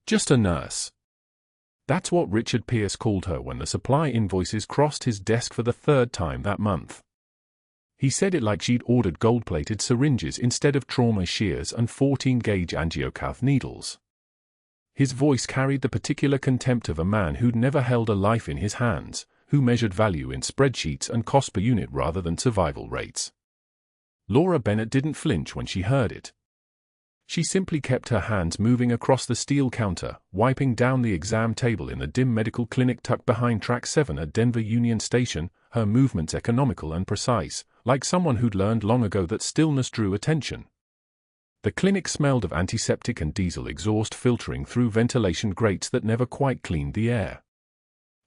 Just a nurse. That's what Richard Pierce called her when the supply invoices crossed his desk for the third time that month. He said it like she'd ordered gold-plated syringes instead of trauma shears and 14-gauge angiocath needles. His voice carried the particular contempt of a man who'd never held a life in his hands, who measured value in spreadsheets and cost per unit rather than survival rates. Laura Bennett didn't flinch when she heard it. She simply kept her hands moving across the steel counter, wiping down the exam table in the dim medical clinic tucked behind Track 7 at Denver Union Station, her movements economical and precise, like someone who'd learned long ago that stillness drew attention. The clinic smelled of antiseptic and diesel exhaust filtering through ventilation grates that never quite cleaned the air.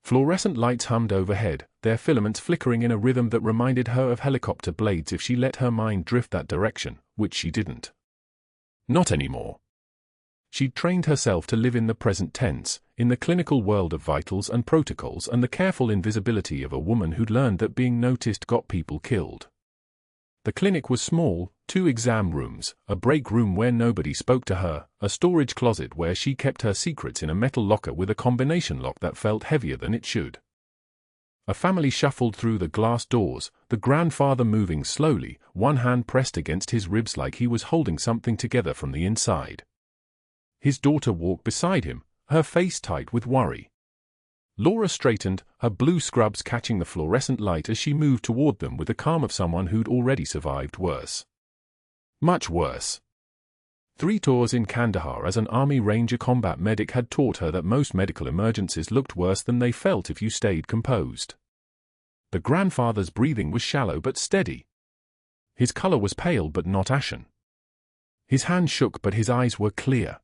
Fluorescent lights hummed overhead, their filaments flickering in a rhythm that reminded her of helicopter blades if she let her mind drift that direction, which she didn't. Not anymore. She'd trained herself to live in the present tense, in the clinical world of vitals and protocols and the careful invisibility of a woman who'd learned that being noticed got people killed. The clinic was small, 2 exam rooms, a break room where nobody spoke to her, a storage closet where she kept her secrets in a metal locker with a combination lock that felt heavier than it should. A family shuffled through the glass doors, the grandfather moving slowly, one hand pressed against his ribs like he was holding something together from the inside. His daughter walked beside him, her face tight with worry. Laura straightened, her blue scrubs catching the fluorescent light as she moved toward them with the calm of someone who'd already survived worse. Much worse. 3 tours in Kandahar as an Army Ranger combat medic had taught her that most medical emergencies looked worse than they felt if you stayed composed. The grandfather's breathing was shallow but steady. His color was pale but not ashen. His hand shook but his eyes were clear.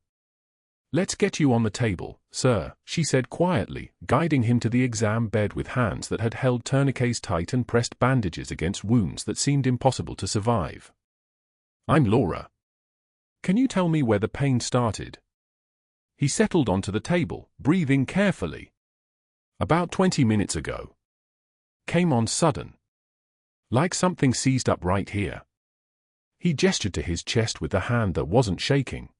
"Let's get you on the table, sir," she said quietly, guiding him to the exam bed with hands that had held tourniquets tight and pressed bandages against wounds that seemed impossible to survive. "I'm Laura. Can you tell me where the pain started?" He settled onto the table, breathing carefully. "About 20 minutes ago. Came on sudden. Like something seized up right here." He gestured to his chest with a hand that wasn't shaking.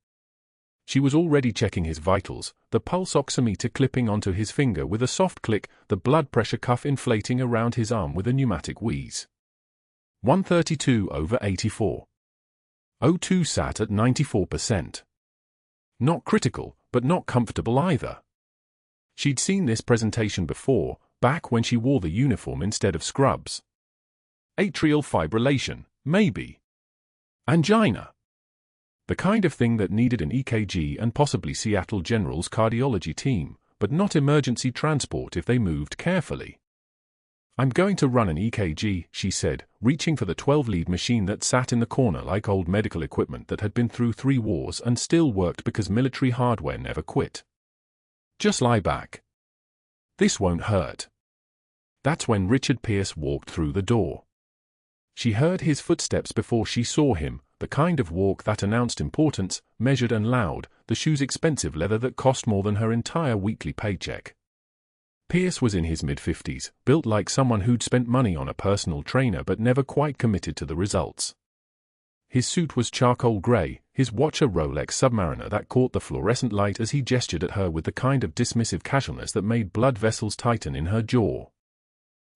She was already checking his vitals, the pulse oximeter clipping onto his finger with a soft click, the blood pressure cuff inflating around his arm with a pneumatic wheeze. 132/84. O2 sat at 94%. Not critical, but not comfortable either. She'd seen this presentation before, back when she wore the uniform instead of scrubs. Atrial fibrillation, maybe. Angina. The kind of thing that needed an EKG and possibly Seattle General's cardiology team, but not emergency transport if they moved carefully. "I'm going to run an EKG," she said, reaching for the 12-lead machine that sat in the corner like old medical equipment that had been through 3 wars and still worked because military hardware never quit. "Just lie back. This won't hurt." That's when Richard Pierce walked through the door. She heard his footsteps before she saw him, the kind of walk that announced importance, measured and loud, the shoes expensive leather that cost more than her entire weekly paycheck. Pierce was in his mid-50s, built like someone who'd spent money on a personal trainer but never quite committed to the results. His suit was charcoal gray, his watch a Rolex Submariner that caught the fluorescent light as he gestured at her with the kind of dismissive casualness that made blood vessels tighten in her jaw.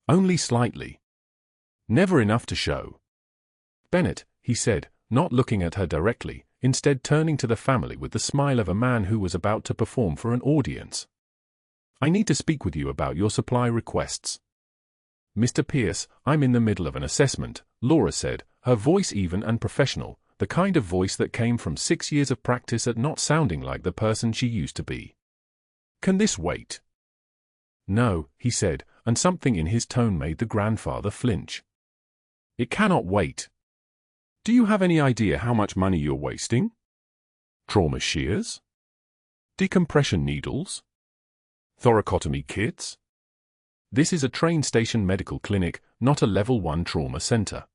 Only slightly. Never enough to show. "Bennett," he said, not looking at her directly, instead turning to the family with the smile of a man who was about to perform for an audience. "I need to speak with you about your supply requests." "Mr. Pierce, I'm in the middle of an assessment," Laura said, her voice even and professional, the kind of voice that came from 6 years of practice at not sounding like the person she used to be. "Can this wait?" "No," he said, and something in his tone made the grandfather flinch. "It cannot wait. Do you have any idea how much money you're wasting? Trauma shears? Decompression needles? Thoracotomy kits? This is a train station medical clinic, not a level 1 trauma center.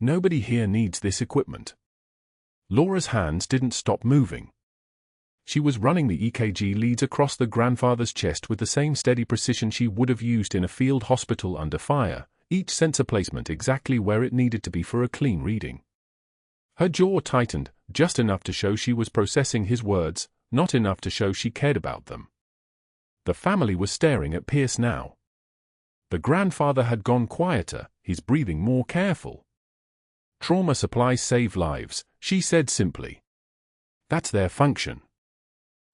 Nobody here needs this equipment." Laura's hands didn't stop moving. She was running the EKG leads across the grandfather's chest with the same steady precision she would have used in a field hospital under fire, each sensor placement exactly where it needed to be for a clean reading. Her jaw tightened, just enough to show she was processing his words, not enough to show she cared about them. The family was staring at Pierce now. The grandfather had gone quieter, his breathing more careful. Trauma supplies save lives, she said simply. That's their function.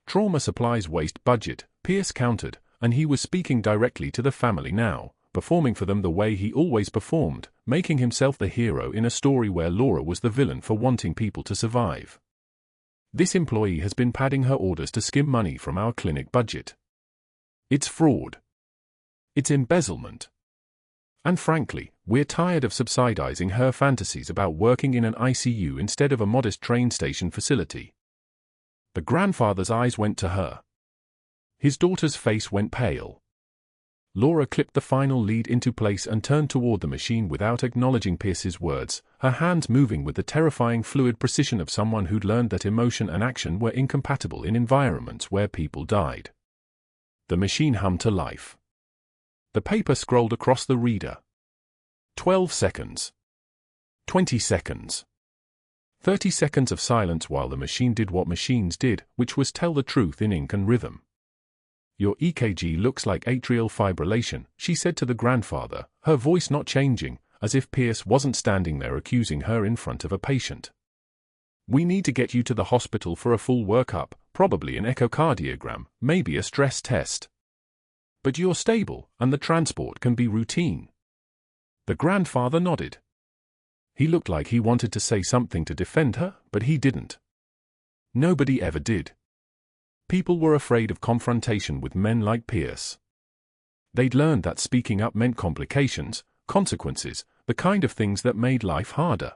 Trauma supplies waste budget, Pierce countered, and he was speaking directly to the family now, performing for them the way he always performed, making himself the hero in a story where Laura was the villain for wanting people to survive. This employee has been padding her orders to skim money from our clinic budget. It's fraud. It's embezzlement. And frankly, we're tired of subsidizing her fantasies about working in an ICU instead of a modest train station facility. The grandfather's eyes went to her. His daughter's face went pale. Laura clipped the final lead into place and turned toward the machine without acknowledging Pierce's words, her hands moving with the terrifying fluid precision of someone who'd learned that emotion and action were incompatible in environments where people died. The machine hummed to life. The paper scrolled across the reader. 12 seconds. 20 seconds. 30 seconds of silence while the machine did what machines did, which was tell the truth in ink and rhythm. Your EKG looks like atrial fibrillation, she said to the grandfather, her voice not changing, as if Pierce wasn't standing there accusing her in front of a patient. We need to get you to the hospital for a full workup, probably an echocardiogram, maybe a stress test. But you're stable, and the transport can be routine. The grandfather nodded. He looked like he wanted to say something to defend her, but he didn't. Nobody ever did. People were afraid of confrontation with men like Pierce. They'd learned that speaking up meant complications, consequences, the kind of things that made life harder.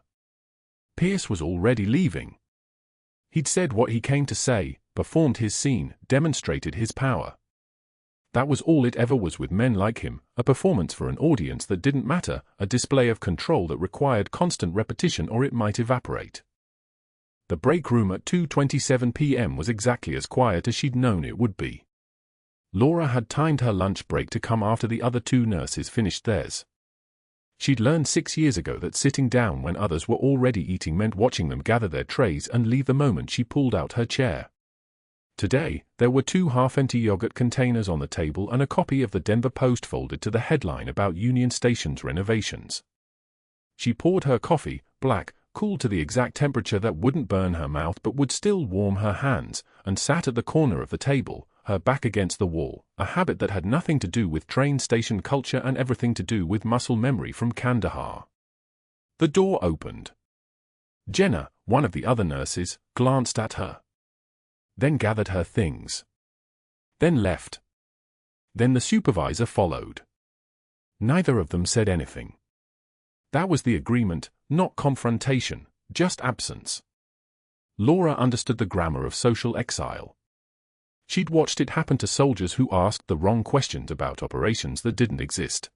Pierce was already leaving. He'd said what he came to say, performed his scene, demonstrated his power. That was all it ever was with men like him, a performance for an audience that didn't matter, a display of control that required constant repetition or it might evaporate. The break room at 2:27 p.m. was exactly as quiet as she'd known it would be. Laura had timed her lunch break to come after the other two nurses finished theirs. She'd learned 6 years ago that sitting down when others were already eating meant watching them gather their trays and leave the moment she pulled out her chair. Today, there were 2 half-empty yogurt containers on the table and a copy of the Denver Post folded to the headline about Union Station's renovations. She poured her coffee, black, cooled to the exact temperature that wouldn't burn her mouth but would still warm her hands, and sat at the corner of the table, her back against the wall, a habit that had nothing to do with train station culture and everything to do with muscle memory from Kandahar. The door opened. Jenna, one of the other nurses, glanced at her. Then gathered her things. Then left. Then the supervisor followed. Neither of them said anything. That was the agreement, not confrontation, just absence. Laura understood the grammar of social exile. She'd watched it happen to soldiers who asked the wrong questions about operations that didn't exist.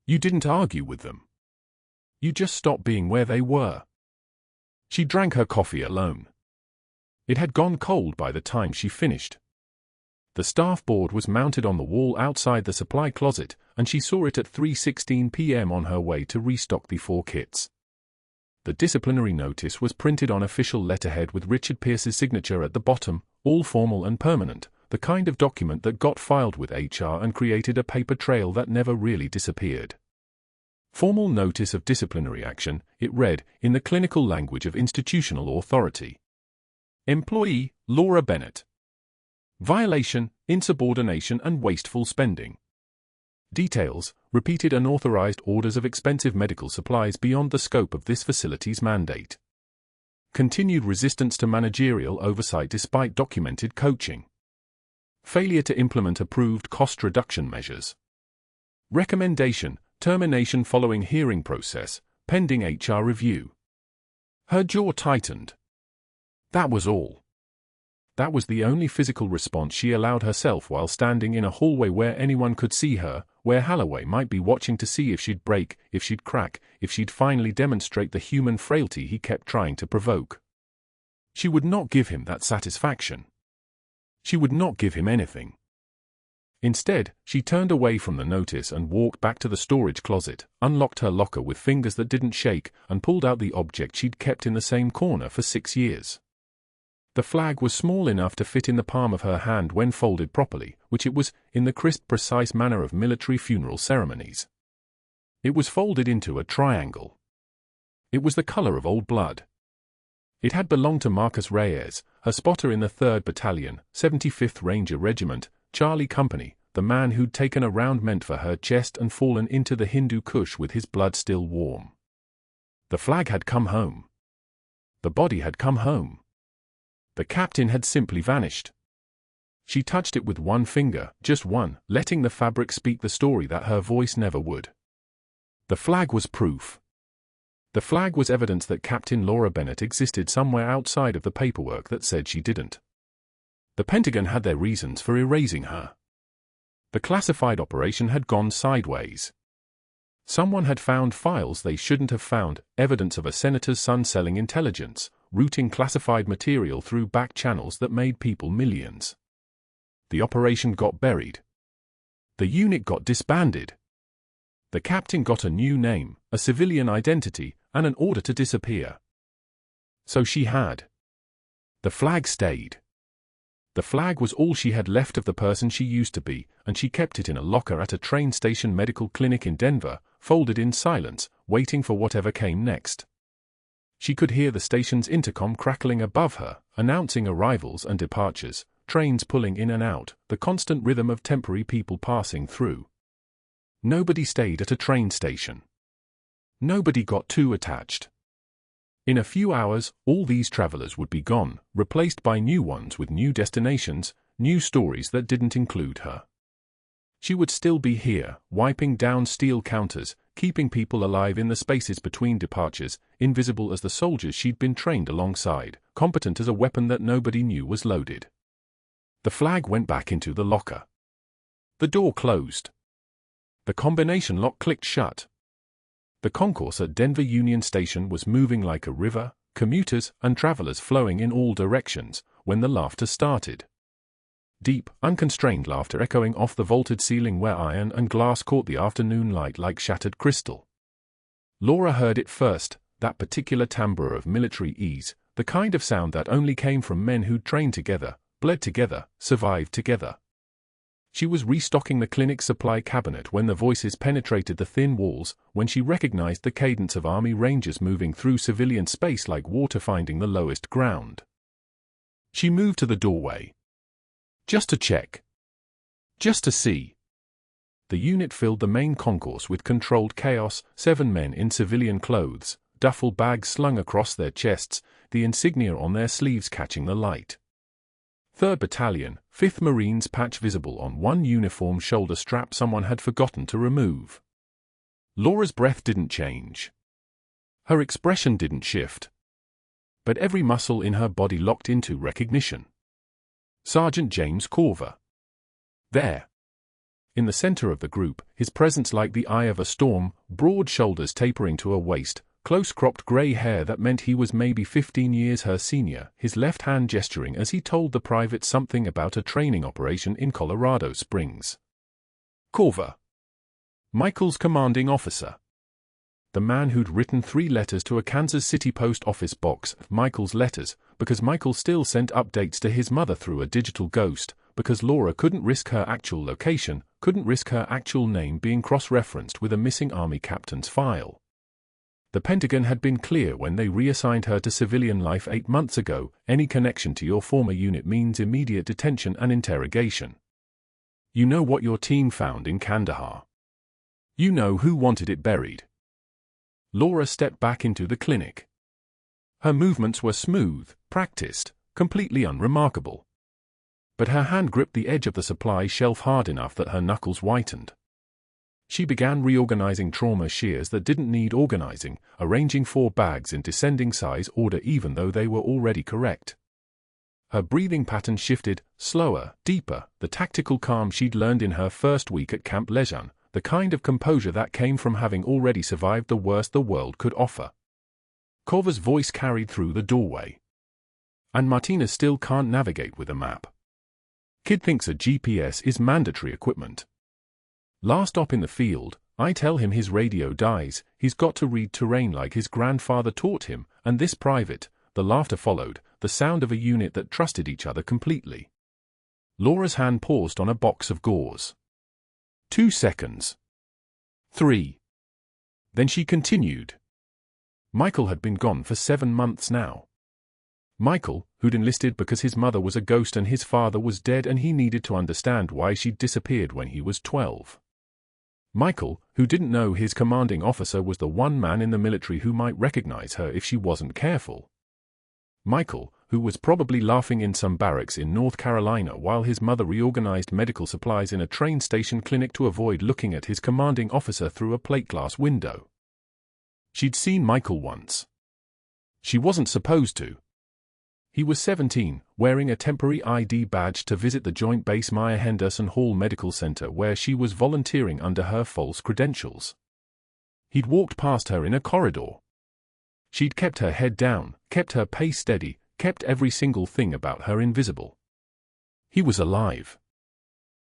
You didn't argue with them. You just stopped being where they were. She drank her coffee alone. It had gone cold by the time she finished. The staff board was mounted on the wall outside the supply closet, and she saw it at 3:16 p.m. on her way to restock the 4 kits. The disciplinary notice was printed on official letterhead with Richard Pierce's signature at the bottom, all formal and permanent, the kind of document that got filed with HR and created a paper trail that never really disappeared. Formal notice of disciplinary action, it read, in the clinical language of institutional authority. Employee, Laura Bennett. Violation, insubordination and wasteful spending. Details, repeated unauthorized orders of expensive medical supplies beyond the scope of this facility's mandate. Continued resistance to managerial oversight despite documented coaching. Failure to implement approved cost reduction measures. Recommendation, termination following hearing process, pending HR review. Her jaw tightened. That was all. That was the only physical response she allowed herself while standing in a hallway where anyone could see her, where Halloway might be watching to see if she'd break, if she'd crack, if she'd finally demonstrate the human frailty he kept trying to provoke. She would not give him that satisfaction. She would not give him anything. Instead, she turned away from the notice and walked back to the storage closet, unlocked her locker with fingers that didn't shake, and pulled out the object she'd kept in the same corner for 6 years. The flag was small enough to fit in the palm of her hand when folded properly, which it was, in the crisp, precise manner of military funeral ceremonies. It was folded into a triangle. It was the color of old blood. It had belonged to Marcus Reyes, her spotter in the 3rd Battalion, 75th Ranger Regiment, Charlie Company, the man who'd taken a round meant for her chest and fallen into the Hindu Kush with his blood still warm. The flag had come home. The body had come home. The captain had simply vanished. She touched it with one finger, just one, letting the fabric speak the story that her voice never would. The flag was proof. The flag was evidence that Captain Laura Bennett existed somewhere outside of the paperwork that said she didn't. The Pentagon had their reasons for erasing her. The classified operation had gone sideways. Someone had found files they shouldn't have found, evidence of a senator's son selling intelligence, routing classified material through back channels that made people millions. The operation got buried. The unit got disbanded. The captain got a new name, a civilian identity, and an order to disappear. So she had. The flag stayed. The flag was all she had left of the person she used to be, and she kept it in a locker at a train station medical clinic in Denver, folded in silence, waiting for whatever came next. She could hear the station's intercom crackling above her, announcing arrivals and departures, trains pulling in and out, the constant rhythm of temporary people passing through. Nobody stayed at a train station. Nobody got too attached. In a few hours, all these travelers would be gone, replaced by new ones with new destinations, new stories that didn't include her. She would still be here, wiping down steel counters, keeping people alive in the spaces between departures, invisible as the soldiers she'd been trained alongside, competent as a weapon that nobody knew was loaded. The flag went back into the locker. The door closed. The combination lock clicked shut. The concourse at Denver Union Station was moving like a river, commuters and travelers flowing in all directions, when the laughter started. Deep, unconstrained laughter echoing off the vaulted ceiling where iron and glass caught the afternoon light like shattered crystal. Laura heard it first, that particular timbre of military ease, the kind of sound that only came from men who'd trained together, bled together, survived together. She was restocking the clinic supply cabinet when the voices penetrated the thin walls, when she recognized the cadence of Army Rangers moving through civilian space like water finding the lowest ground. She moved to the doorway. Just to check. Just to see. The unit filled the main concourse with controlled chaos, 7 men in civilian clothes, duffel bags slung across their chests, the insignia on their sleeves catching the light. 3rd Battalion, 5th Marines patch visible on one uniform shoulder strap someone had forgotten to remove. Laura's breath didn't change. Her expression didn't shift. But every muscle in her body locked into recognition. Sergeant James Corver. There. In the center of the group, his presence like the eye of a storm, broad shoulders tapering to a waist, close-cropped gray hair that meant he was maybe 15 years her senior, his left hand gesturing as he told the private something about a training operation in Colorado Springs. Corver. Michael's commanding officer. The man who'd written 3 letters to a Kansas City post office box, Michael's letters, because Michael still sent updates to his mother through a digital ghost, because Laura couldn't risk her actual location, couldn't risk her actual name being cross-referenced with a missing Army captain's file. The Pentagon had been clear when they reassigned her to civilian life 8 months ago, any connection to your former unit means immediate detention and interrogation. You know what your team found in Kandahar. You know who wanted it buried. Laura stepped back into the clinic. Her movements were smooth, practiced, completely unremarkable. But her hand gripped the edge of the supply shelf hard enough that her knuckles whitened. She began reorganizing trauma shears that didn't need organizing, arranging 4 bags in descending size order even though they were already correct. Her breathing pattern shifted, slower, deeper, the tactical calm she'd learned in her first week at Camp Lejeune, the kind of composure that came from having already survived the worst the world could offer. Corver's voice carried through the doorway. And Martina still can't navigate with a map. Kid thinks a GPS is mandatory equipment. Last op in the field, I tell him his radio dies, he's got to read terrain like his grandfather taught him, and this private, the laughter followed, the sound of a unit that trusted each other completely. Laura's hand paused on a box of gauze. 2 seconds. 3. Then she continued. Michael had been gone for 7 months now. Michael, who'd enlisted because his mother was a ghost and his father was dead, and he needed to understand why she'd disappeared when he was 12. Michael, who didn't know his commanding officer was the one man in the military who might recognize her if she wasn't careful. Michael, who was probably laughing in some barracks in North Carolina while his mother reorganized medical supplies in a train station clinic to avoid looking at his commanding officer through a plate glass window. She'd seen Michael once. She wasn't supposed to. He was 17, wearing a temporary ID badge to visit the Joint Base Maya Henderson Hall Medical Center where she was volunteering under her false credentials. He'd walked past her in a corridor. She'd kept her head down, kept her pace steady, kept every single thing about her invisible. He was alive.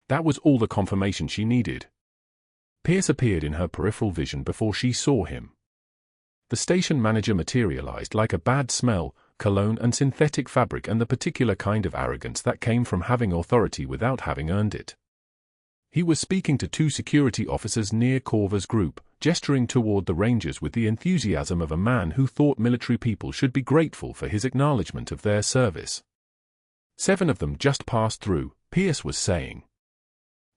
That was all the confirmation she needed. Pierce appeared in her peripheral vision before she saw him. The station manager materialized like a bad smell, cologne and synthetic fabric, and the particular kind of arrogance that came from having authority without having earned it. He was speaking to 2 security officers near Corver's group, gesturing toward the Rangers with the enthusiasm of a man who thought military people should be grateful for his acknowledgement of their service. 7 of them just passed through, Pierce was saying.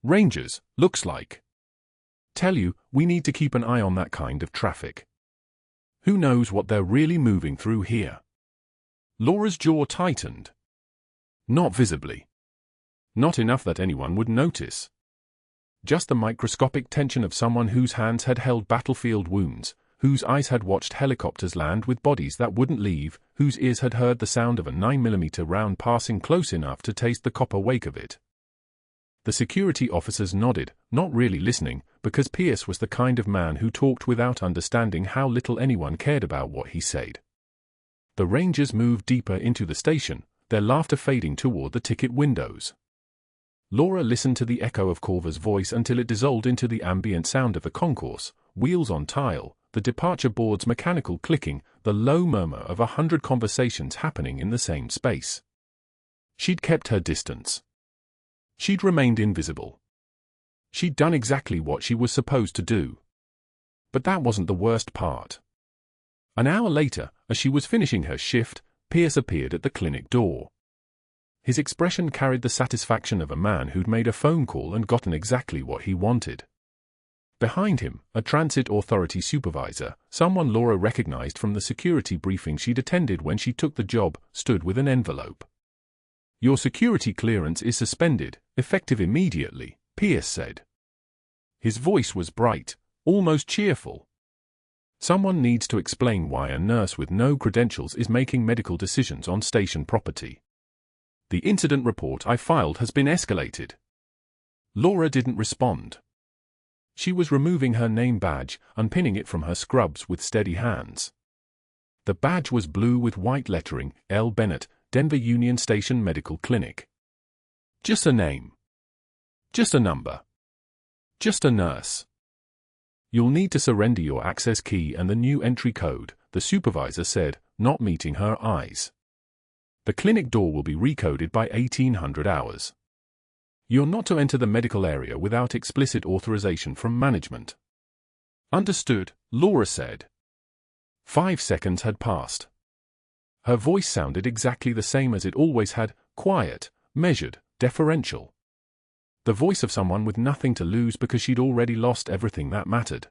Rangers, looks like. Tell you, we need to keep an eye on that kind of traffic. Who knows what they're really moving through here? Laura's jaw tightened. Not visibly. Not enough that anyone would notice. Just the microscopic tension of someone whose hands had held battlefield wounds, whose eyes had watched helicopters land with bodies that wouldn't leave, whose ears had heard the sound of a 9mm round passing close enough to taste the copper wake of it. The security officers nodded, not really listening, because Pierce was the kind of man who talked without understanding how little anyone cared about what he said. The Rangers moved deeper into the station, their laughter fading toward the ticket windows. Laura listened to the echo of Corver's voice until it dissolved into the ambient sound of the concourse, wheels on tile, the departure board's mechanical clicking, the low murmur of 100 conversations happening in the same space. She'd kept her distance. She'd remained invisible. She'd done exactly what she was supposed to do. But that wasn't the worst part. An hour later, as she was finishing her shift, Pierce appeared at the clinic door. His expression carried the satisfaction of a man who'd made a phone call and gotten exactly what he wanted. Behind him, a transit authority supervisor, someone Laura recognized from the security briefing she'd attended when she took the job, stood with an envelope. Your security clearance is suspended, effective immediately, Pierce said. His voice was bright, almost cheerful. Someone needs to explain why a nurse with no credentials is making medical decisions on station property. The incident report I filed has been escalated. Laura didn't respond. She was removing her name badge, unpinning it from her scrubs with steady hands. The badge was blue with white lettering, L. Bennett, Denver Union Station Medical Clinic. Just a name. Just a number. Just a nurse. You'll need to surrender your access key and the new entry code, the supervisor said, not meeting her eyes. The clinic door will be recoded by 1800 hours. You're not to enter the medical area without explicit authorization from management. Understood, Laura said. 5 seconds had passed. Her voice sounded exactly the same as it always had, quiet, measured, deferential. The voice of someone with nothing to lose because she'd already lost everything that mattered.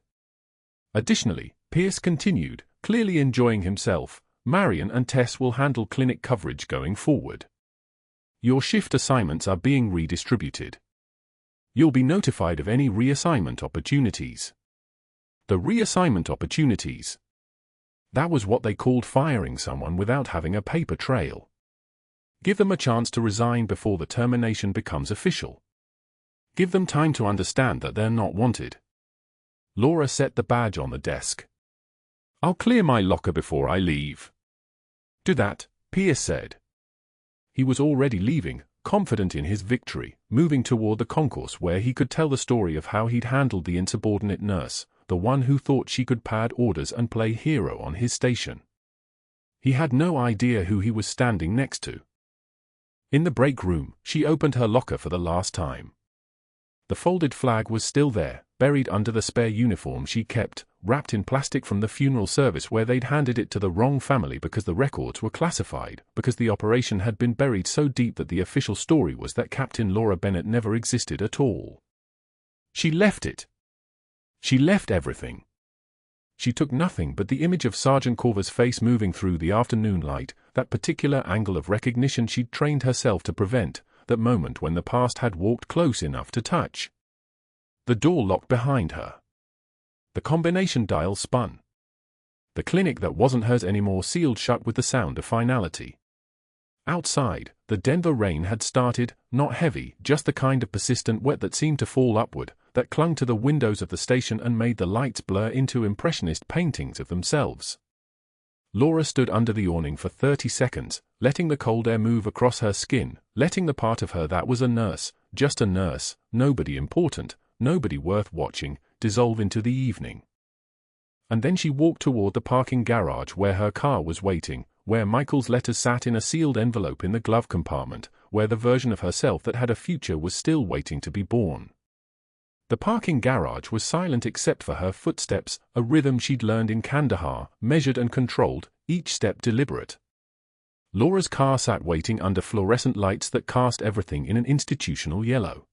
Additionally, Pierce continued, clearly enjoying himself, Marion and Tess will handle clinic coverage going forward. Your shift assignments are being redistributed. You'll be notified of any reassignment opportunities. The reassignment opportunities. That was what they called firing someone without having a paper trail. Give them a chance to resign before the termination becomes official. Give them time to understand that they're not wanted. Laura set the badge on the desk. I'll clear my locker before I leave. Do that, Pierce said. He was already leaving, confident in his victory, moving toward the concourse where he could tell the story of how he'd handled the insubordinate nurse, the one who thought she could pad orders and play hero on his station. He had no idea who he was standing next to. In the break room, she opened her locker for the last time. The folded flag was still there, buried under the spare uniform she kept, wrapped in plastic from the funeral service where they'd handed it to the wrong family because the records were classified, because the operation had been buried so deep that the official story was that Captain Laura Bennett never existed at all. She left it. She left everything. She took nothing but the image of Sergeant Corver's face moving through the afternoon light, that particular angle of recognition she'd trained herself to prevent, that moment when the past had walked close enough to touch. The door locked behind her. The combination dial spun. The clinic that wasn't hers anymore sealed shut with the sound of finality. Outside, the Denver rain had started, not heavy, just the kind of persistent wet that seemed to fall upward, that clung to the windows of the station and made the lights blur into impressionist paintings of themselves. Laura stood under the awning for 30 seconds, letting the cold air move across her skin, letting the part of her that was a nurse, just a nurse, nobody important, nobody worth watching, dissolve into the evening. And then she walked toward the parking garage where her car was waiting, where Michael's letters sat in a sealed envelope in the glove compartment, where the version of herself that had a future was still waiting to be born. The parking garage was silent except for her footsteps, a rhythm she'd learned in Kandahar, measured and controlled, each step deliberate. Laura's car sat waiting under fluorescent lights that cast everything in an institutional yellow.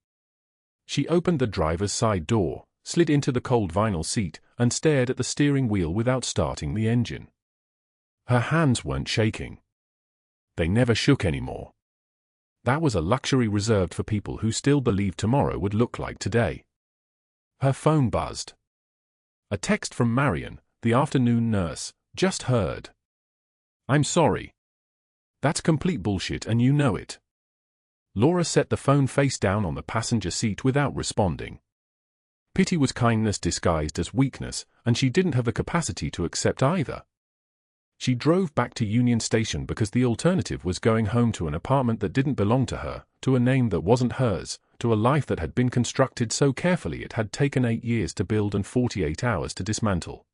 She opened the driver's side door, slid into the cold vinyl seat, and stared at the steering wheel without starting the engine. Her hands weren't shaking. They never shook anymore. That was a luxury reserved for people who still believed tomorrow would look like today. Her phone buzzed. A text from Marion, the afternoon nurse, just heard. "I'm sorry. That's complete bullshit and you know it." Laura set the phone face down on the passenger seat without responding. Pity was kindness disguised as weakness, and she didn't have the capacity to accept either. She drove back to Union Station because the alternative was going home to an apartment that didn't belong to her, to a name that wasn't hers, to a life that had been constructed so carefully it had taken 8 years to build and 48 hours to dismantle.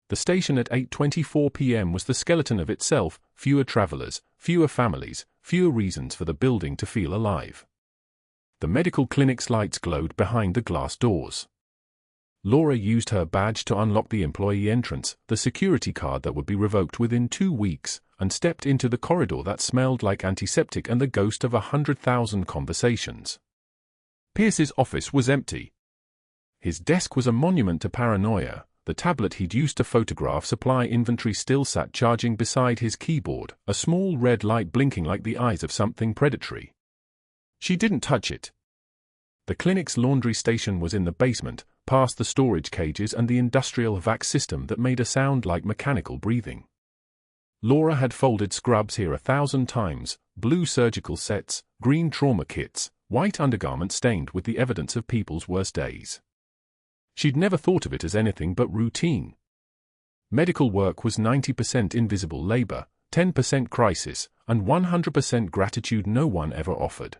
The station at 8:24 p.m. was the skeleton of itself, fewer travelers, fewer families, fewer reasons for the building to feel alive. The medical clinic's lights glowed behind the glass doors. Laura used her badge to unlock the employee entrance, the security card that would be revoked within 2 weeks, and stepped into the corridor that smelled like antiseptic and the ghost of 100,000 conversations. Pierce's office was empty. His desk was a monument to paranoia. The tablet he'd used to photograph supply inventory still sat charging beside his keyboard, a small red light blinking like the eyes of something predatory. She didn't touch it. The clinic's laundry station was in the basement, past the storage cages and the industrial vac system that made a sound like mechanical breathing. Laura had folded scrubs here 1,000 times, blue surgical sets, green trauma kits, white undergarments stained with the evidence of people's worst days. She'd never thought of it as anything but routine. Medical work was 90% invisible labor, 10% crisis, and 100% gratitude no one ever offered.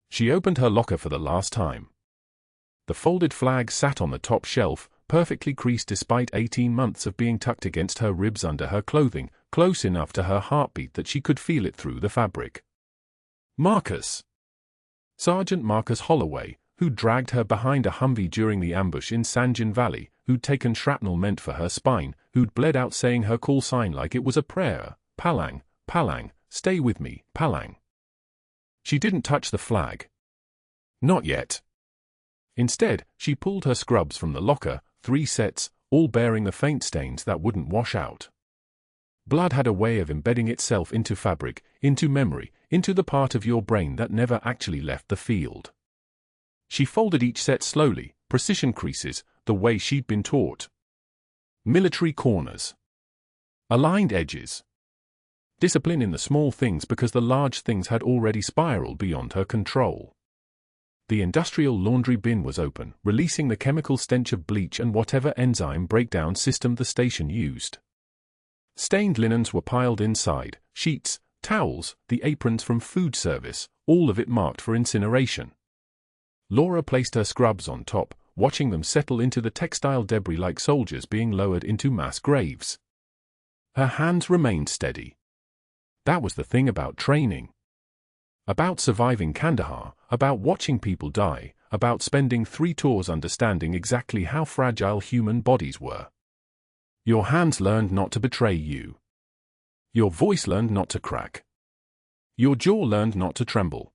She opened her locker for the last time. The folded flag sat on the top shelf, perfectly creased despite 18 months of being tucked against her ribs under her clothing, close enough to her heartbeat that she could feel it through the fabric. Marcus. Sergeant Marcus Halloway, who'd dragged her behind a Humvee during the ambush in Sanjin Valley, who'd taken shrapnel meant for her spine, who'd bled out saying her call sign like it was a prayer, "Palang, Palang, stay with me, Palang." She didn't touch the flag. Not yet. Instead, she pulled her scrubs from the locker, 3 sets, all bearing the faint stains that wouldn't wash out. Blood had a way of embedding itself into fabric, into memory, into the part of your brain that never actually left the field. She folded each set slowly, precision creases, the way she'd been taught. Military corners. Aligned edges. Discipline in the small things because the large things had already spiraled beyond her control. The industrial laundry bin was open, releasing the chemical stench of bleach and whatever enzyme breakdown system the station used. Stained linens were piled inside, sheets, towels, the aprons from food service, all of it marked for incineration. Laura placed her scrubs on top, watching them settle into the textile debris like soldiers being lowered into mass graves. Her hands remained steady. That was the thing about training. About surviving Kandahar, about watching people die, about spending 3 tours understanding exactly how fragile human bodies were. Your hands learned not to betray you. Your voice learned not to crack. Your jaw learned not to tremble.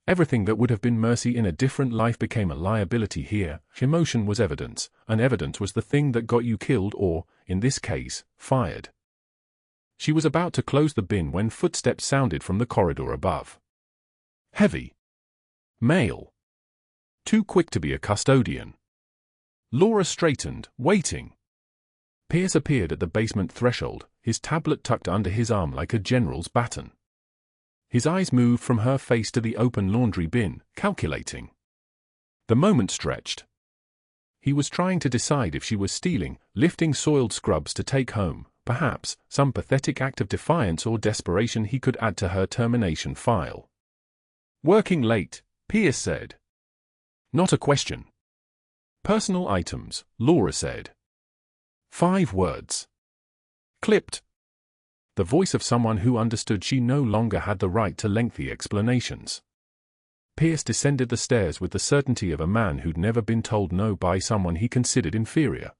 Everything that would have been mercy in a different life became a liability here. Emotion was evidence, and evidence was the thing that got you killed or, in this case, fired. She was about to close the bin when footsteps sounded from the corridor above. Heavy. Male. Too quick to be a custodian. Laura straightened, waiting. Pierce appeared at the basement threshold, his tablet tucked under his arm like a general's baton. His eyes moved from her face to the open laundry bin, calculating. The moment stretched. He was trying to decide if she was stealing, lifting soiled scrubs to take home, perhaps, some pathetic act of defiance or desperation he could add to her termination file. Working late, Pierce said. Not a question. Personal items, Laura said. 5 words. Clipped. The voice of someone who understood she no longer had the right to lengthy explanations. Pierce descended the stairs with the certainty of a man who'd never been told no by someone he considered inferior.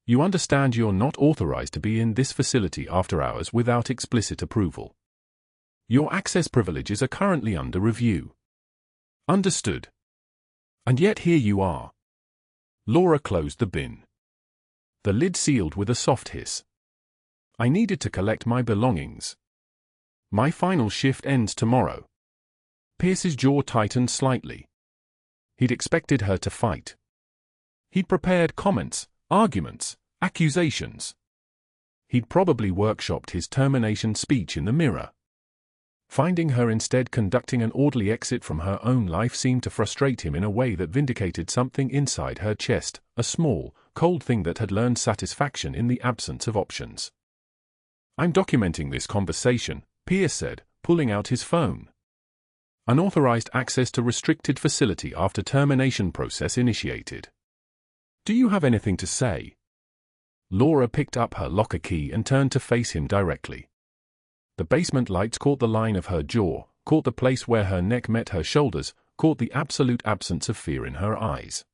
You understand you're not authorized to be in this facility after hours without explicit approval. Your access privileges are currently under review. Understood. And yet here you are. Laura closed the bin. The lid sealed with a soft hiss. I needed to collect my belongings. My final shift ends tomorrow. Pierce's jaw tightened slightly. He'd expected her to fight. He'd prepared comments, arguments, accusations. He'd probably workshopped his termination speech in the mirror. Finding her instead conducting an orderly exit from her own life seemed to frustrate him in a way that vindicated something inside her chest, a small, cold thing that had learned satisfaction in the absence of options. I'm documenting this conversation, Pierce said, pulling out his phone. Unauthorized access to restricted facility after termination process initiated. Do you have anything to say? Laura picked up her locker key and turned to face him directly. The basement lights caught the line of her jaw, caught the place where her neck met her shoulders, caught the absolute absence of fear in her eyes.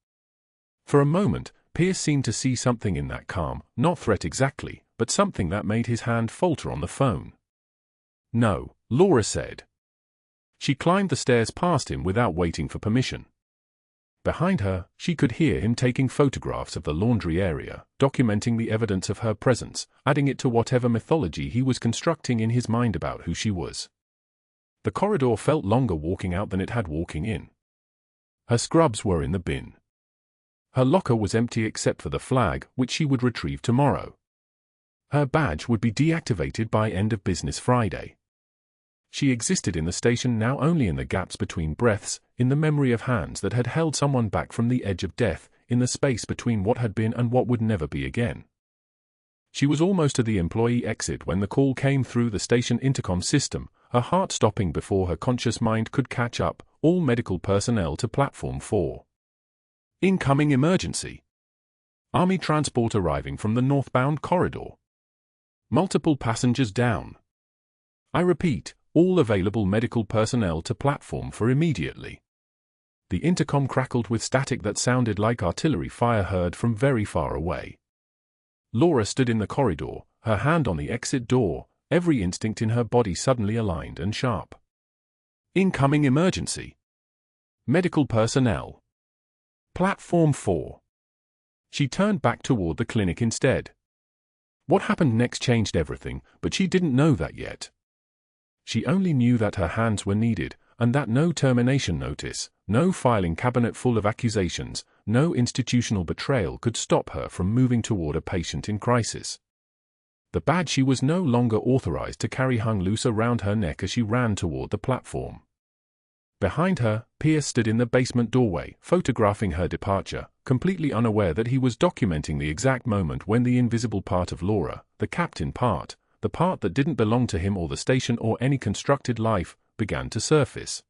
For a moment, Pierce seemed to see something in that calm, not threat exactly, but something that made his hand falter on the phone. No, Laura said. She climbed the stairs past him without waiting for permission. Behind her, she could hear him taking photographs of the laundry area, documenting the evidence of her presence, adding it to whatever mythology he was constructing in his mind about who she was. The corridor felt longer walking out than it had walking in. Her scrubs were in the bin. Her locker was empty except for the flag, which she would retrieve tomorrow. Her badge would be deactivated by end of business Friday. She existed in the station now only in the gaps between breaths, in the memory of hands that had held someone back from the edge of death, in the space between what had been and what would never be again. She was almost to the employee exit when the call came through the station intercom system, her heart stopping before her conscious mind could catch up, all medical personnel to platform 4. Incoming emergency. Army transport arriving from the northbound corridor. Multiple passengers down. I repeat, all available medical personnel to platform for immediately. The intercom crackled with static that sounded like artillery fire heard from very far away. Laura stood in the corridor, her hand on the exit door, every instinct in her body suddenly aligned and sharp. Incoming emergency. Medical personnel. Platform 4. She turned back toward the clinic instead. What happened next changed everything, but she didn't know that yet. She only knew that her hands were needed, and that no termination notice, no filing cabinet full of accusations, no institutional betrayal could stop her from moving toward a patient in crisis. The badge she was no longer authorized to carry hung loose around her neck as she ran toward the platform. Behind her, Pierce stood in the basement doorway, photographing her departure, completely unaware that he was documenting the exact moment when the invisible part of Laura, the captain part, the part that didn't belong to him or the station or any constructed life, began to surface.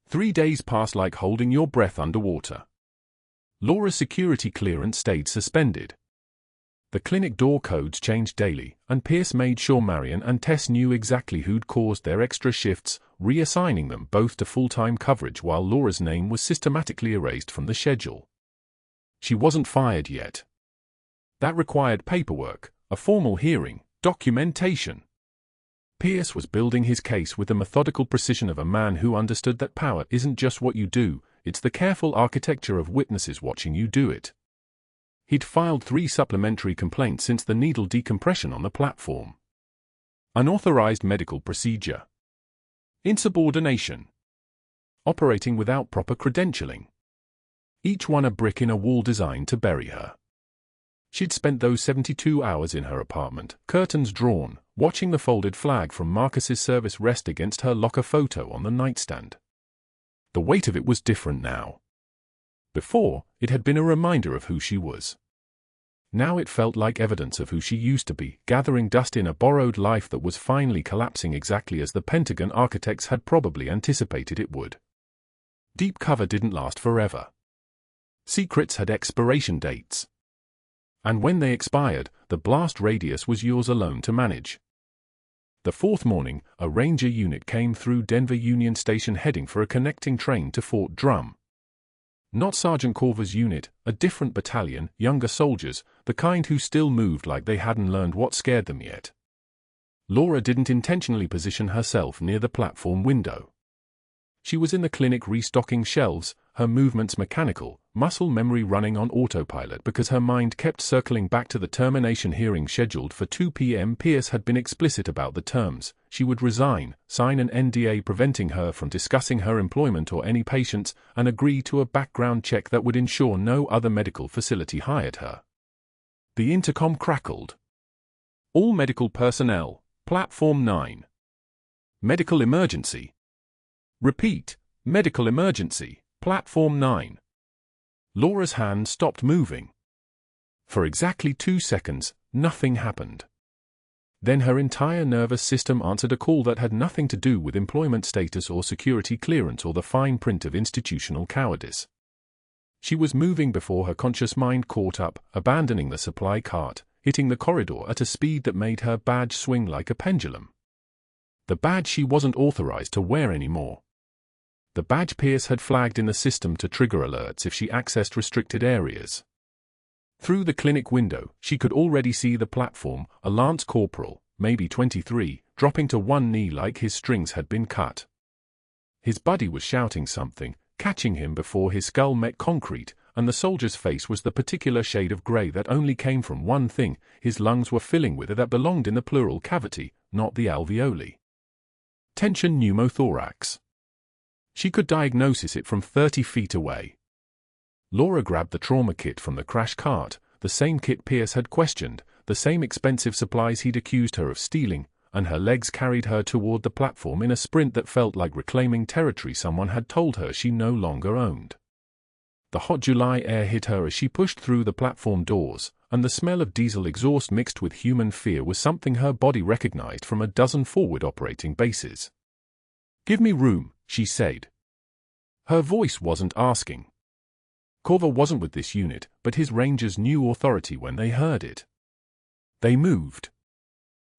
3 days passed like holding your breath underwater. Laura's security clearance stayed suspended. The clinic door codes changed daily, and Pierce made sure Marion and Tess knew exactly who'd caused their extra shifts, reassigning them both to full-time coverage while Laura's name was systematically erased from the schedule. She wasn't fired yet. That required paperwork, a formal hearing, documentation. Pierce was building his case with the methodical precision of a man who understood that power isn't just what you do, it's the careful architecture of witnesses watching you do it. He'd filed 3 supplementary complaints since the needle decompression on the platform. Unauthorized medical procedure. Insubordination. Operating without proper credentialing. Each one a brick in a wall designed to bury her. She'd spent those 72 hours in her apartment, curtains drawn, watching the folded flag from Marcus's service rest against her locker photo on the nightstand. The weight of it was different now. Before, it had been a reminder of who she was. Now it felt like evidence of who she used to be, gathering dust in a borrowed life that was finally collapsing exactly as the Pentagon architects had probably anticipated it would. Deep cover didn't last forever. Secrets had expiration dates. And when they expired, the blast radius was yours alone to manage. The 4th morning, a Ranger unit came through Denver Union Station heading for a connecting train to Fort Drum. Not Sergeant Corver's unit, a different battalion, younger soldiers, the kind who still moved like they hadn't learned what scared them yet. Laura didn't intentionally position herself near the platform window. She was in the clinic restocking shelves, her movements mechanical, muscle memory running on autopilot because her mind kept circling back to the termination hearing scheduled for 2 p.m. Pierce had been explicit about the terms. She would resign, sign an NDA preventing her from discussing her employment or any patients, and agree to a background check that would ensure no other medical facility hired her. The intercom crackled. All medical personnel, Platform 9. Medical emergency. Repeat, medical emergency, Platform 9. Laura's hand stopped moving. For exactly 2 seconds, nothing happened. Then her entire nervous system answered a call that had nothing to do with employment status or security clearance or the fine print of institutional cowardice. She was moving before her conscious mind caught up, abandoning the supply cart, hitting the corridor at a speed that made her badge swing like a pendulum. The badge she wasn't authorized to wear anymore. The badge Pierce had flagged in the system to trigger alerts if she accessed restricted areas. Through the clinic window, she could already see the platform, a lance corporal, maybe 23, dropping to one knee like his strings had been cut. His buddy was shouting something, catching him before his skull met concrete, and the soldier's face was the particular shade of grey that only came from one thing: his lungs were filling with it that belonged in the pleural cavity, not the alveoli. Tension pneumothorax. She could diagnose it from 30 feet away. Laura grabbed the trauma kit from the crash cart, the same kit Pierce had questioned, the same expensive supplies he'd accused her of stealing, and her legs carried her toward the platform in a sprint that felt like reclaiming territory someone had told her she no longer owned. The hot July air hit her as she pushed through the platform doors, and the smell of diesel exhaust mixed with human fear was something her body recognized from a dozen forward operating bases. "Give me room," she said. Her voice wasn't asking. Corver wasn't with this unit, but his Rangers knew authority when they heard it. They moved.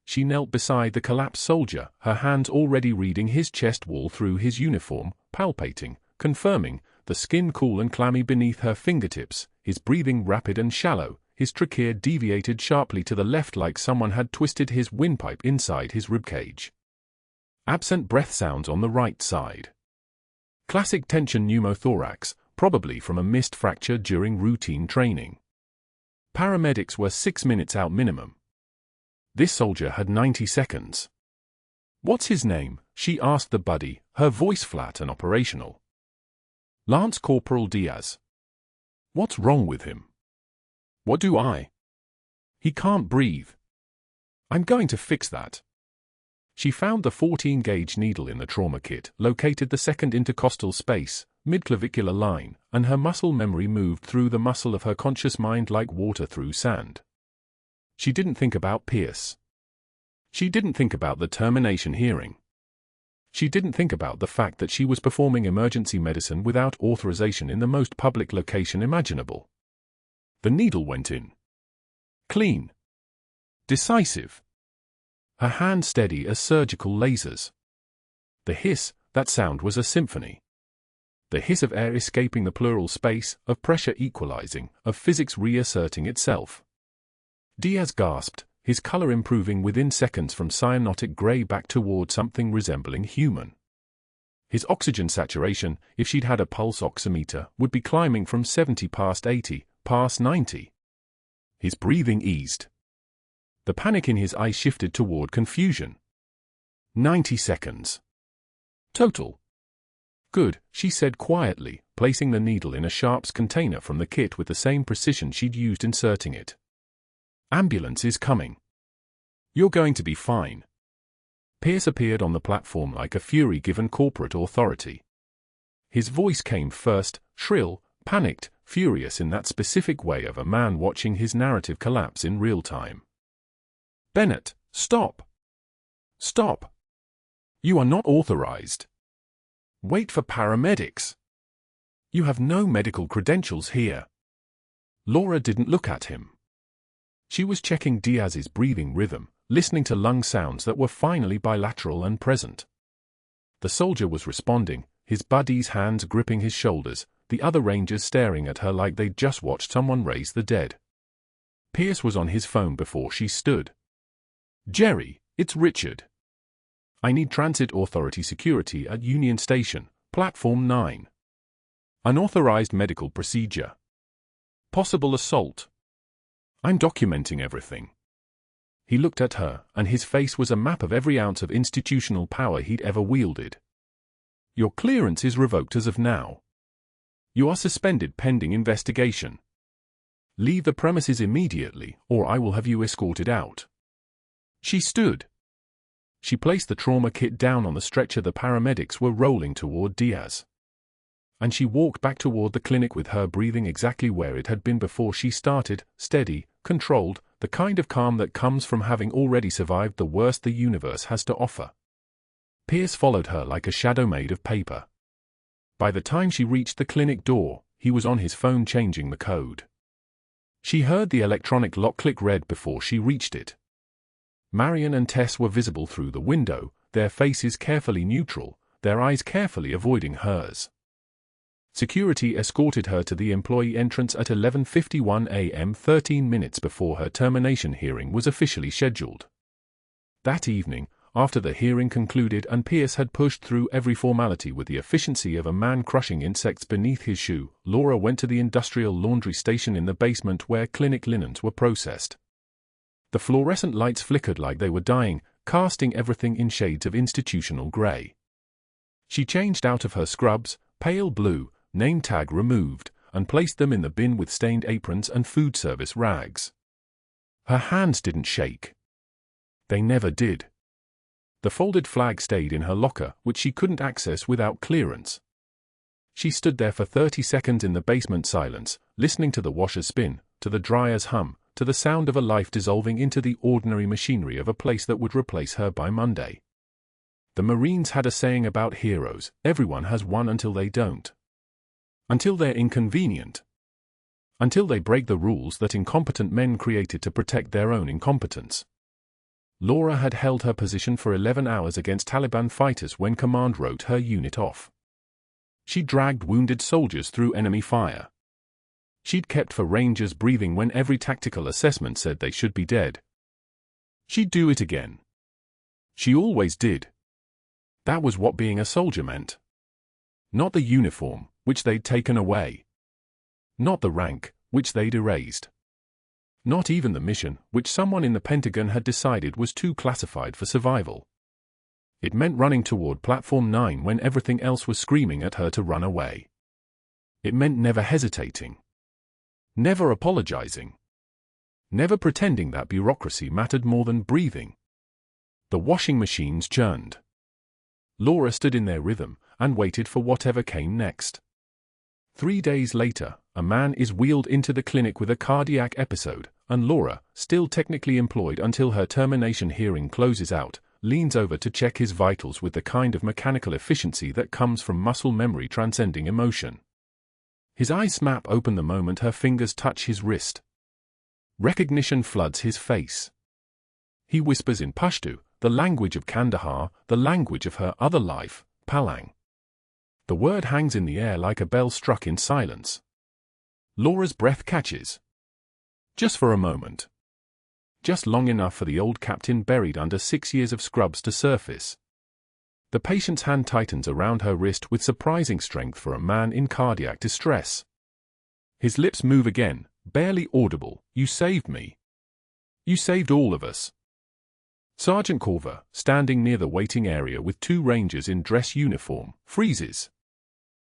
She knelt beside the collapsed soldier, her hands already reading his chest wall through his uniform, palpating, confirming, the skin cool and clammy beneath her fingertips, his breathing rapid and shallow, his trachea deviated sharply to the left like someone had twisted his windpipe inside his ribcage. Absent breath sounds on the right side. Classic tension pneumothorax, probably from a missed fracture during routine training. Paramedics were 6 minutes out minimum. This soldier had 90 seconds. "What's his name?" she asked the buddy, her voice flat and operational. "Lance Corporal Diaz." "What's wrong with him?" "What do I?" "He can't breathe." "I'm going to fix that." She found the 14-gauge needle in the trauma kit, located the second intercostal space, midclavicular line, and her muscle memory moved through the muscle of her conscious mind like water through sand. She didn't think about Pierce. She didn't think about the termination hearing. She didn't think about the fact that she was performing emergency medicine without authorization in the most public location imaginable. The needle went in. Clean. Decisive. Her hands steady as surgical lasers. The hiss, that sound was a symphony. The hiss of air escaping the pleural space, of pressure equalizing, of physics reasserting itself. Diaz gasped, his color improving within seconds from cyanotic gray back toward something resembling human. His oxygen saturation, if she'd had a pulse oximeter, would be climbing from 70 past 80, past 90. His breathing eased. The panic in his eyes shifted toward confusion. 90 seconds. Total. Good, she said quietly, placing the needle in a sharps container from the kit with the same precision she'd used inserting it. Ambulance is coming. You're going to be fine. Pierce appeared on the platform like a fury given corporate authority. His voice came first, shrill, panicked, furious in that specific way of a man watching his narrative collapse in real time. Bennett, stop. Stop. You are not authorized. Wait for paramedics. You have no medical credentials here. Laura didn't look at him. She was checking Diaz's breathing rhythm, listening to lung sounds that were finally bilateral and present. The soldier was responding, his buddy's hands gripping his shoulders, the other rangers staring at her like they'd just watched someone raise the dead. Pierce was on his phone before she stood. Jerry, it's Richard. I need Transit Authority security at Union Station, Platform 9. Unauthorized medical procedure. Possible assault. I'm documenting everything. He looked at her, and his face was a map of every ounce of institutional power he'd ever wielded. Your clearance is revoked as of now. You are suspended pending investigation. Leave the premises immediately, or I will have you escorted out. She stood. She placed the trauma kit down on the stretcher the paramedics were rolling toward Diaz. And she walked back toward the clinic with her breathing exactly where it had been before she started, steady, controlled, the kind of calm that comes from having already survived the worst the universe has to offer. Pierce followed her like a shadow made of paper. By the time she reached the clinic door, he was on his phone changing the code. She heard the electronic lock click red before she reached it. Marion and Tess were visible through the window, their faces carefully neutral, their eyes carefully avoiding hers. Security escorted her to the employee entrance at 11:51 a.m. 13 minutes before her termination hearing was officially scheduled. That evening, after the hearing concluded and Pierce had pushed through every formality with the efficiency of a man crushing insects beneath his shoe, Laura went to the industrial laundry station in the basement where clinic linens were processed. The fluorescent lights flickered like they were dying, casting everything in shades of institutional gray. She changed out of her scrubs, pale blue, name tag removed, and placed them in the bin with stained aprons and food service rags. Her hands didn't shake. They never did. The folded flag stayed in her locker, which she couldn't access without clearance. She stood there for 30 seconds in the basement silence, listening to the washer spin, to the dryer's hum, to the sound of a life dissolving into the ordinary machinery of a place that would replace her by Monday. The Marines had a saying about heroes: everyone has one until they don't. Until they're inconvenient. Until they break the rules that incompetent men created to protect their own incompetence. Laura had held her position for 11 hours against Taliban fighters when command wrote her unit off. She dragged wounded soldiers through enemy fire. She'd kept for Rangers breathing when every tactical assessment said they should be dead. She'd do it again. She always did. That was what being a soldier meant. Not the uniform, which they'd taken away. Not the rank, which they'd erased. Not even the mission, which someone in the Pentagon had decided was too classified for survival. It meant running toward Platform 9 when everything else was screaming at her to run away. It meant never hesitating. Never apologizing. Never pretending that bureaucracy mattered more than breathing. The washing machines churned. Laura stood in their rhythm and waited for whatever came next. 3 days later, a man is wheeled into the clinic with a cardiac episode, and Laura, still technically employed until her termination hearing closes out, leans over to check his vitals with the kind of mechanical efficiency that comes from muscle memory transcending emotion. His eyes snap open the moment her fingers touch his wrist. Recognition floods his face. He whispers in Pashto, the language of Kandahar, the language of her other life, Palang. The word hangs in the air like a bell struck in silence. Laura's breath catches. Just for a moment. Just long enough for the old captain buried under 6 years of scrubs to surface. The patient's hand tightens around her wrist with surprising strength for a man in cardiac distress. His lips move again, barely audible. "You saved me. You saved all of us." Sergeant Corver, standing near the waiting area with 2 rangers in dress uniform, freezes.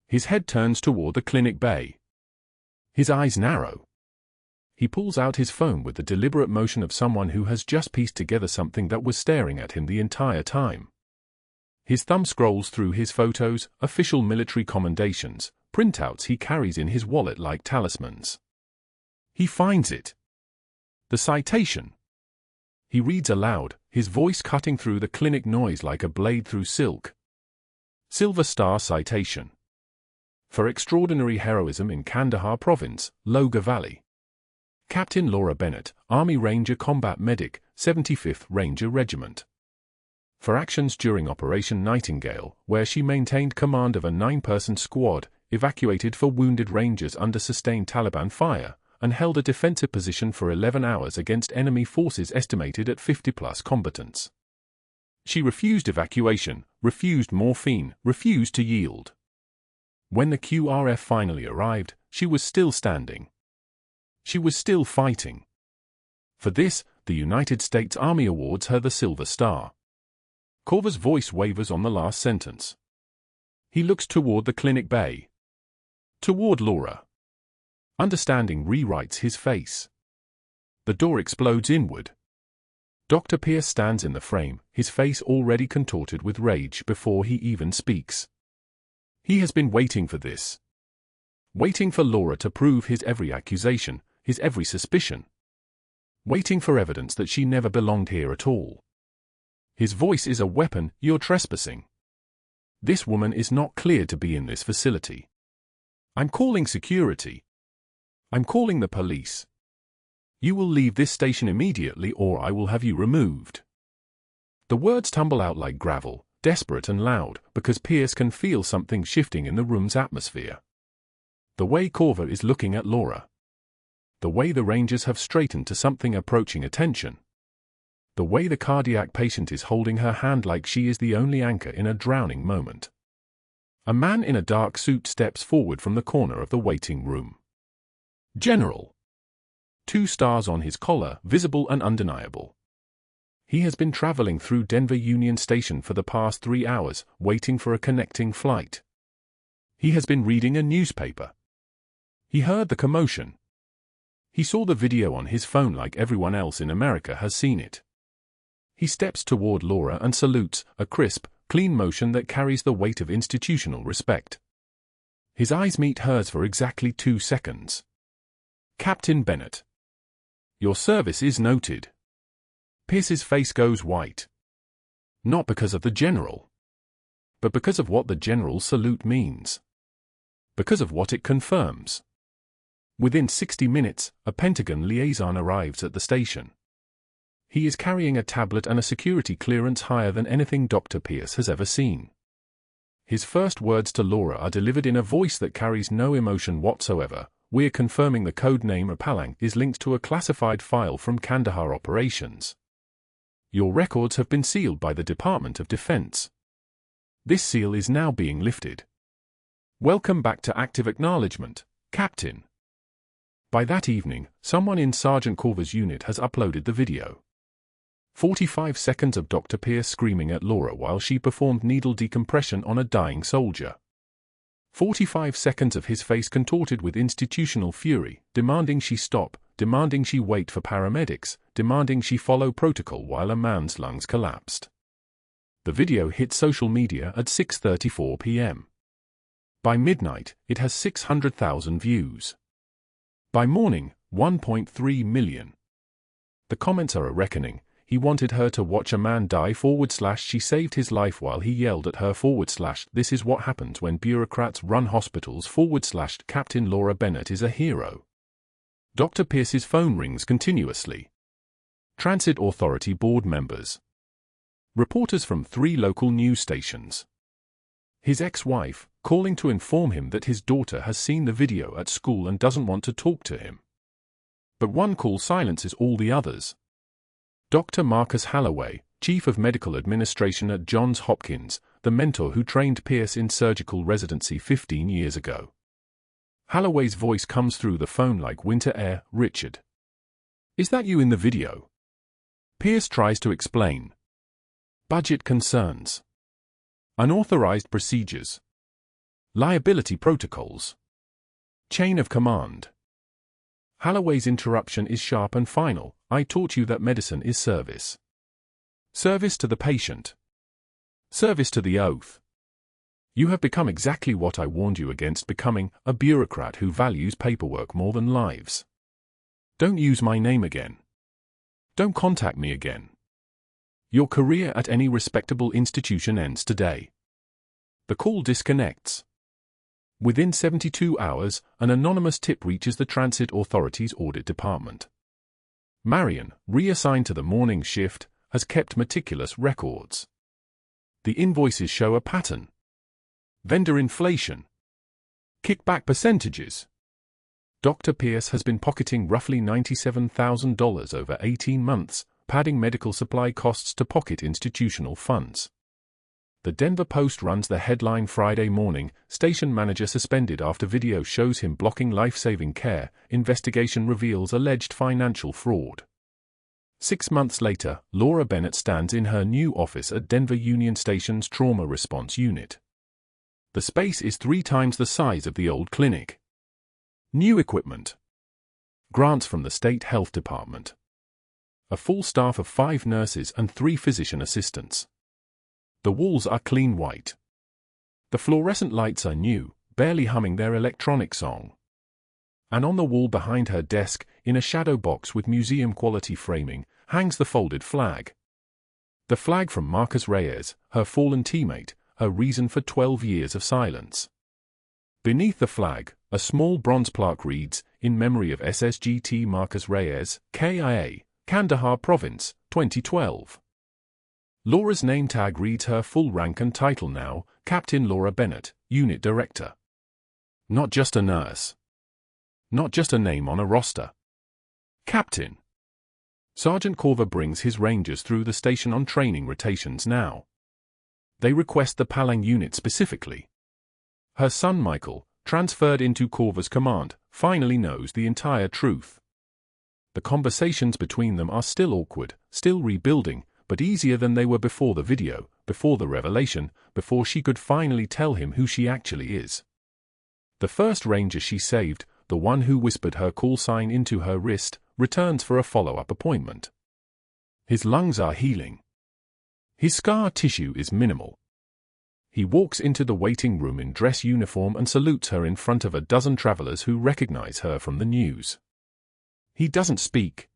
His head turns toward the clinic bay. His eyes narrow. He pulls out his phone with the deliberate motion of someone who has just pieced together something that was staring at him the entire time. His thumb scrolls through his photos, official military commendations, printouts he carries in his wallet like talismans. He finds it. The citation. He reads aloud, his voice cutting through the clinic noise like a blade through silk. Silver Star Citation. For extraordinary heroism in Kandahar Province, Logar Valley. Captain Laura Bennett, Army Ranger Combat Medic, 75th Ranger Regiment. For actions during Operation Nightingale, where she maintained command of a 9-person squad, evacuated for wounded Rangers under sustained Taliban fire, and held a defensive position for 11 hours against enemy forces estimated at 50-plus combatants. She refused evacuation, refused morphine, refused to yield. When the QRF finally arrived, she was still standing. She was still fighting. For this, the United States Army awards her the Silver Star. Corver's voice wavers on the last sentence. He looks toward the clinic bay. Toward Laura. Understanding rewrites his face. The door explodes inward. Dr. Pierce stands in the frame, his face already contorted with rage before he even speaks. He has been waiting for this. Waiting for Laura to prove his every accusation, his every suspicion. Waiting for evidence that she never belonged here at all. His voice is a weapon. "You're trespassing. This woman is not cleared to be in this facility. I'm calling security. I'm calling the police. You will leave this station immediately or I will have you removed." The words tumble out like gravel, desperate and loud, because Pierce can feel something shifting in the room's atmosphere. The way Corver is looking at Laura. The way the Rangers have straightened to something approaching attention. The way the cardiac patient is holding her hand like she is the only anchor in a drowning moment. A man in a dark suit steps forward from the corner of the waiting room. General. 2 stars on his collar, visible and undeniable. He has been traveling through Denver Union Station for the past 3 hours, waiting for a connecting flight. He has been reading a newspaper. He heard the commotion. He saw the video on his phone like everyone else in America has seen it. He steps toward Laura and salutes, a crisp, clean motion that carries the weight of institutional respect. His eyes meet hers for exactly 2 seconds. "Captain Bennett. Your service is noted." Pierce's face goes white. Not because of the general, but because of what the general's salute means. Because of what it confirms. Within 60 minutes, a Pentagon liaison arrives at the station. He is carrying a tablet and a security clearance higher than anything Dr. Pierce has ever seen. His first words to Laura are delivered in a voice that carries no emotion whatsoever. "We're confirming the code name Palang is linked to a classified file from Kandahar operations. Your records have been sealed by the Department of Defense. This seal is now being lifted. Welcome back to active acknowledgement, Captain." By that evening, someone in Sergeant Corver's unit has uploaded the video. 45 seconds of Dr. Pierce screaming at Laura while she performed needle decompression on a dying soldier. 45 seconds of his face contorted with institutional fury, demanding she stop, demanding she wait for paramedics, demanding she follow protocol while a man's lungs collapsed. The video hit social media at 6:34 p.m. By midnight, it has 600,000 views. By morning, 1.3 million. The comments are a reckoning. He wanted her to watch a man die / she saved his life while he yelled at her / this is what happens when bureaucrats run hospitals / Captain Laura Bennett is a hero. Dr. Pierce's phone rings continuously. Transit Authority board members. Reporters from 3 local news stations. His ex-wife, calling to inform him that his daughter has seen the video at school and doesn't want to talk to him. But one call silences all the others. Dr. Marcus Halloway, Chief of Medical Administration at Johns Hopkins, the mentor who trained Pierce in surgical residency 15 years ago. Halloway's voice comes through the phone like winter air. "Richard. Is that you in the video?" Pierce tries to explain. Budget concerns. Unauthorized procedures. Liability protocols. Chain of command. Halloway's interruption is sharp and final. "I taught you that medicine is service. Service to the patient. Service to the oath. You have become exactly what I warned you against becoming, a bureaucrat who values paperwork more than lives. Don't use my name again. Don't contact me again. Your career at any respectable institution ends today." The call disconnects. Within 72 hours, an anonymous tip reaches the Transit Authority's audit department. Marion, reassigned to the morning shift, has kept meticulous records. The invoices show a pattern. Vendor inflation. Kickback percentages. Dr. Pierce has been pocketing roughly $97,000 over 18 months, padding medical supply costs to pocket institutional funds. The Denver Post runs the headline Friday morning, "Station manager suspended after video shows him blocking life-saving care, investigation reveals alleged financial fraud." 6 months later, Laura Bennett stands in her new office at Denver Union Station's Trauma Response Unit. The space is 3 times the size of the old clinic. New equipment. Grants from the state health department. A full staff of 5 nurses and 3 physician assistants. The walls are clean white. The fluorescent lights are new, barely humming their electronic song. And on the wall behind her desk, in a shadow box with museum-quality framing, hangs the folded flag. The flag from Marcus Reyes, her fallen teammate, her reason for 12 years of silence. Beneath the flag, a small bronze plaque reads, "In memory of SSGT Marcus Reyes, KIA, Kandahar Province, 2012. Laura's name tag reads her full rank and title now, Captain Laura Bennett, Unit Director. Not just a nurse. Not just a name on a roster. Captain. Sergeant Corver brings his rangers through the station on training rotations now. They request the Palang unit specifically. Her son Michael, transferred into Corver's command, finally knows the entire truth. The conversations between them are still awkward, still rebuilding, but easier than they were before the video, before the revelation, before she could finally tell him who she actually is. The first ranger she saved, the one who whispered her call sign into her wrist, returns for a follow-up appointment. His lungs are healing. His scar tissue is minimal. He walks into the waiting room in dress uniform and salutes her in front of a dozen travelers who recognize her from the news. He doesn't speak.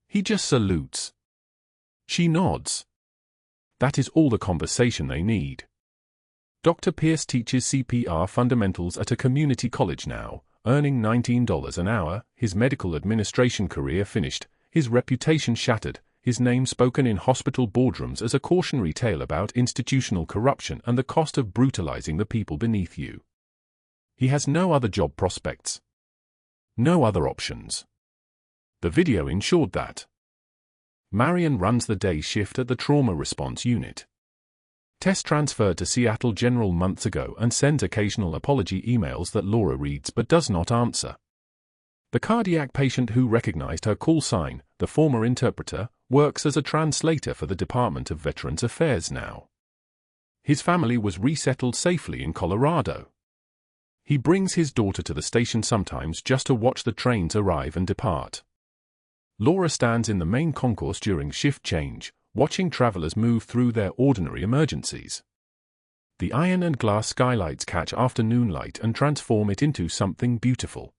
He just salutes. She nods. That is all the conversation they need. Dr. Pierce teaches CPR fundamentals at a community college now, earning $19 an hour, his medical administration career finished, his reputation shattered, his name spoken in hospital boardrooms as a cautionary tale about institutional corruption and the cost of brutalizing the people beneath you. He has no other job prospects. No other options. The video ensured that. Marion runs the day shift at the Trauma Response Unit. Tess transferred to Seattle General months ago and sends occasional apology emails that Laura reads but does not answer. The cardiac patient who recognized her call sign, the former interpreter, works as a translator for the Department of Veterans Affairs now. His family was resettled safely in Colorado. He brings his daughter to the station sometimes just to watch the trains arrive and depart. Laura stands in the main concourse during shift change, watching travelers move through their ordinary emergencies. The iron and glass skylights catch afternoon light and transform it into something beautiful.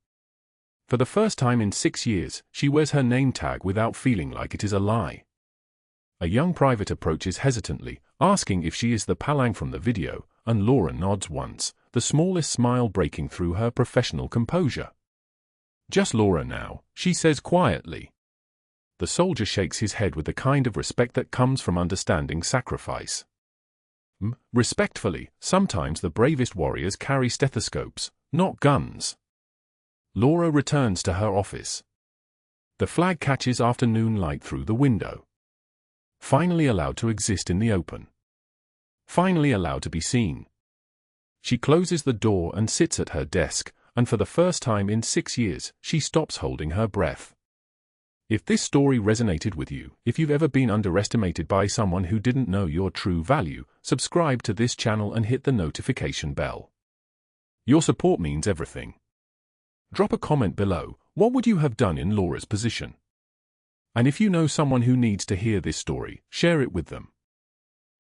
For the first time in 6 years, she wears her name tag without feeling like it is a lie. A young private approaches hesitantly, asking if she is the Palang from the video, and Laura nods once, the smallest smile breaking through her professional composure. Just Laura now, she says quietly. The soldier shakes his head with the kind of respect that comes from understanding sacrifice. Respectfully, sometimes the bravest warriors carry stethoscopes, not guns. Laura returns to her office. The flag catches afternoon light through the window. Finally allowed to exist in the open. Finally allowed to be seen. She closes the door and sits at her desk, and for the first time in 6 years, she stops holding her breath. If this story resonated with you, if you've ever been underestimated by someone who didn't know your true value, subscribe to this channel and hit the notification bell. Your support means everything. Drop a comment below. What would you have done in Laura's position? And if you know someone who needs to hear this story, share it with them.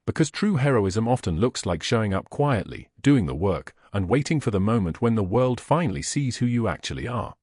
Because true heroism often looks like showing up quietly, doing the work, and waiting for the moment when the world finally sees who you actually are.